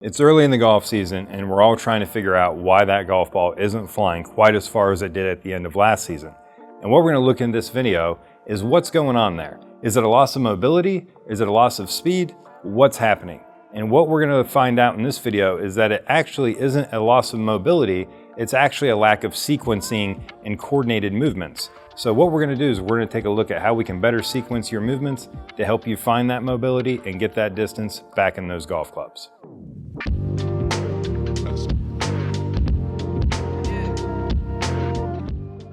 It's early in the golf season and we're all trying to figure out why that golf ball isn't flying quite as far as it did at the end of last season. And what we're going to look in this video is what's going on there. Is it a loss of mobility? Is it a loss of speed? What's happening? And what we're going to find out in this video is that it actually isn't a loss of mobility, it's actually a lack of sequencing and coordinated movements. So what we're going to do is we're going to take a look at how we can better sequence your movements to help you find that mobility and get that distance back in those golf clubs.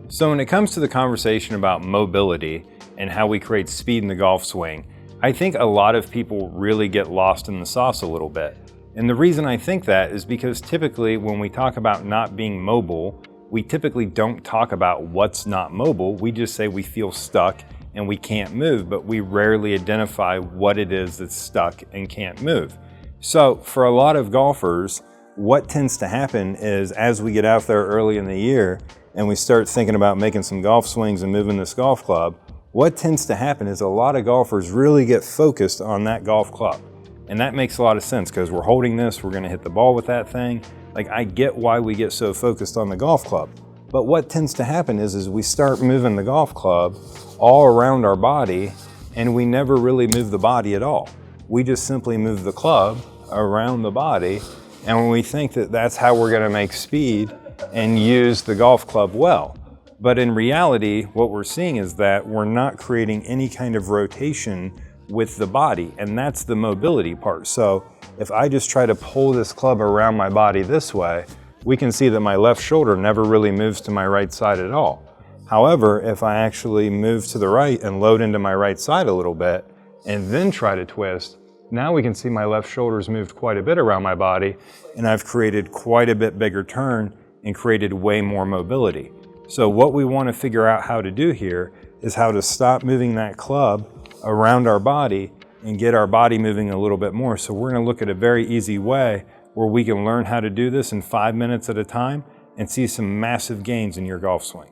So when it comes to the conversation about mobility and how we create speed in the golf swing, I think a lot of people really get lost in the sauce a little bit. And the reason I think that is because typically when we talk about not being mobile, we typically don't talk about what's not mobile. We just say we feel stuck and we can't move, but we rarely identify what it is that's stuck and can't move. So for a lot of golfers, what tends to happen is as we get out there early in the year and we start thinking about making some golf swings and moving this golf club, what tends to happen is a lot of golfers really get focused on that golf club. And that makes a lot of sense because we're holding this, we're gonna hit the ball with that thing. Like, I get why we get so focused on the golf club. But what tends to happen is we start moving the golf club all around our body and we never really move the body at all. We just simply move the club around the body, and when we think that that's how we're gonna make speed and use the golf club well. But in reality, what we're seeing is that we're not creating any kind of rotation with the body, and that's the mobility part. So if I just try to pull this club around my body this way, we can see that my left shoulder never really moves to my right side at all. However, if I actually move to the right and load into my right side a little bit and then try to twist, now we can see my left shoulder's moved quite a bit around my body, and I've created quite a bit bigger turn and created way more mobility. So what we want to figure out how to do here is how to stop moving that club around our body and get our body moving a little bit more. So we're going to look at a very easy way where we can learn how to do this in 5 minutes at a time and see some massive gains in your golf swing.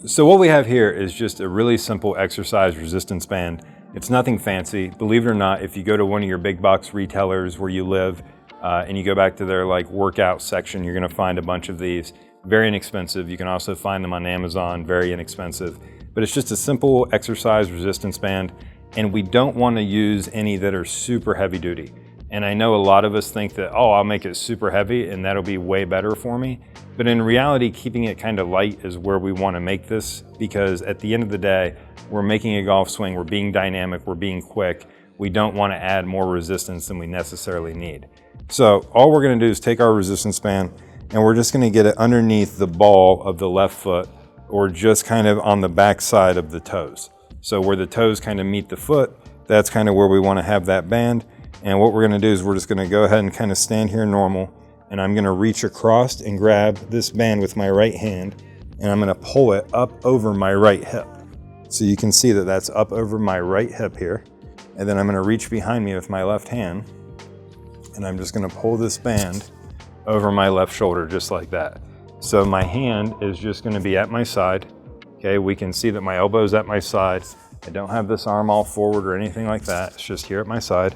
So what we have here is just a really simple exercise resistance band. It's nothing fancy. Believe it or not, if you go to one of your big box retailers where you live and you go back to their workout section, you're going to find a bunch of these. Very inexpensive. You can also find them on Amazon, very inexpensive. But it's just a simple exercise resistance band, and we don't want to use any that are super heavy duty. And I know a lot of us think that, oh, I'll make it super heavy and that'll be way better for me. But in reality, keeping it kind of light is where we want to make this, because at the end of the day, we're making a golf swing, we're being dynamic, we're being quick. We don't want to add more resistance than we necessarily need. So all we're going to do is take our resistance band and we're just going to get it underneath the ball of the left foot, or just kind of on the back side of the toes. So where the toes kind of meet the foot, that's kind of where we want to have that band. And what we're going to do is we're just going to go ahead and kind of stand here normal, and I'm going to reach across and grab this band with my right hand, and I'm going to pull it up over my right hip. So you can see that that's up over my right hip here. And then I'm going to reach behind me with my left hand, and I'm just going to pull this band over my left shoulder just like that. So my hand is just going to be at my side. Okay, we can see that my elbow's at my side. I don't have this arm all forward or anything like that. It's just here at my side.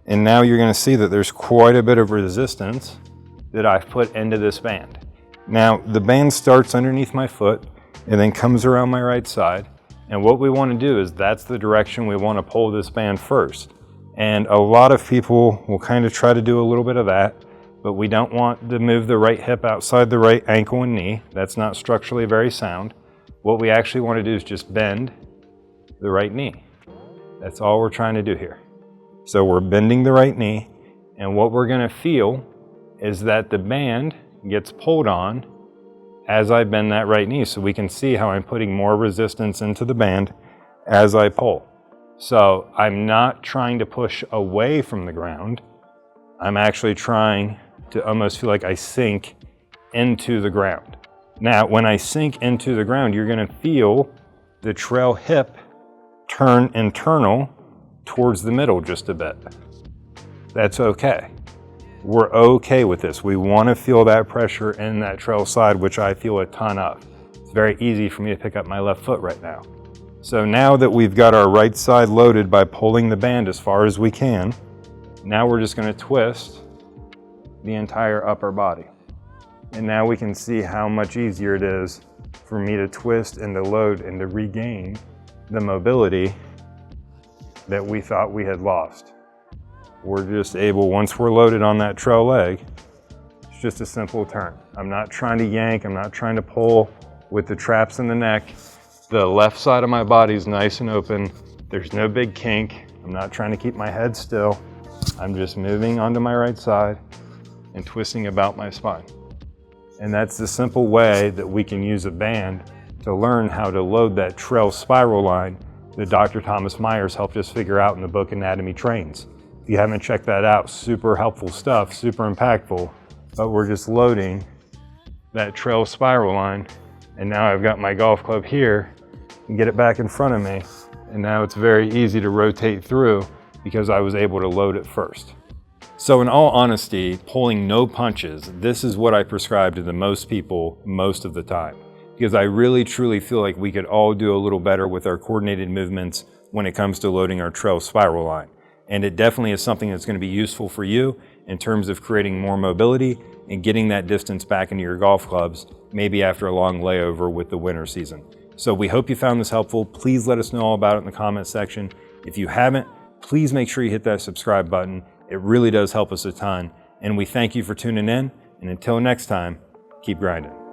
And now you're going to see that there's quite a bit of resistance that I've put into this band. Now the band starts underneath my foot and then comes around my right side. And what we want to do is that's the direction we want to pull this band first. And a lot of people will kind of try to do a little bit of that, but we don't want to move the right hip outside the right ankle and knee. That's not structurally very sound. What we actually want to do is just bend the right knee. That's all we're trying to do here. So we're bending the right knee, and what we're going to feel is that the band gets pulled on as I bend that right knee. So we can see how I'm putting more resistance into the band as I pull. So I'm not trying to push away from the ground. I'm actually trying to almost feel like I sink into the ground. Now, when I sink into the ground, you're going to feel the trail hip turn internal towards the middle just a bit. That's okay. We're okay with this. We want to feel that pressure in that trail side, which I feel a ton of. It's very easy for me to pick up my left foot right now. So now that we've got our right side loaded by pulling the band as far as we can, now we're just going to twist the entire upper body. And now we can see how much easier it is for me to twist and to load and to regain the mobility that we thought we had lost. We're just able, once we're loaded on that trail leg, it's just a simple turn. I'm not trying to yank, I'm not trying to pull with the traps in the neck. The left side of my body is nice and open. There's no big kink. I'm not trying to keep my head still. I'm just moving onto my right side and twisting about my spine. And that's the simple way that we can use a band to learn how to load that trail spiral line that Dr. Thomas Myers helped us figure out in the book Anatomy Trains. If you haven't checked that out, super helpful stuff, super impactful, but we're just loading that trail spiral line. And now I've got my golf club here and get it back in front of me. And now it's very easy to rotate through because I was able to load it first. So in all honesty, pulling no punches, this is what I prescribe to the most people most of the time. Because I really truly feel like we could all do a little better with our coordinated movements when it comes to loading our trail spiral line. And it definitely is something that's going to be useful for you in terms of creating more mobility and getting that distance back into your golf clubs, maybe after a long layover with the winter season. So we hope you found this helpful. Please let us know all about it in the comment section. If you haven't, please make sure you hit that subscribe button. It really does help us a ton. And we thank you for tuning in. And until next time, keep grinding.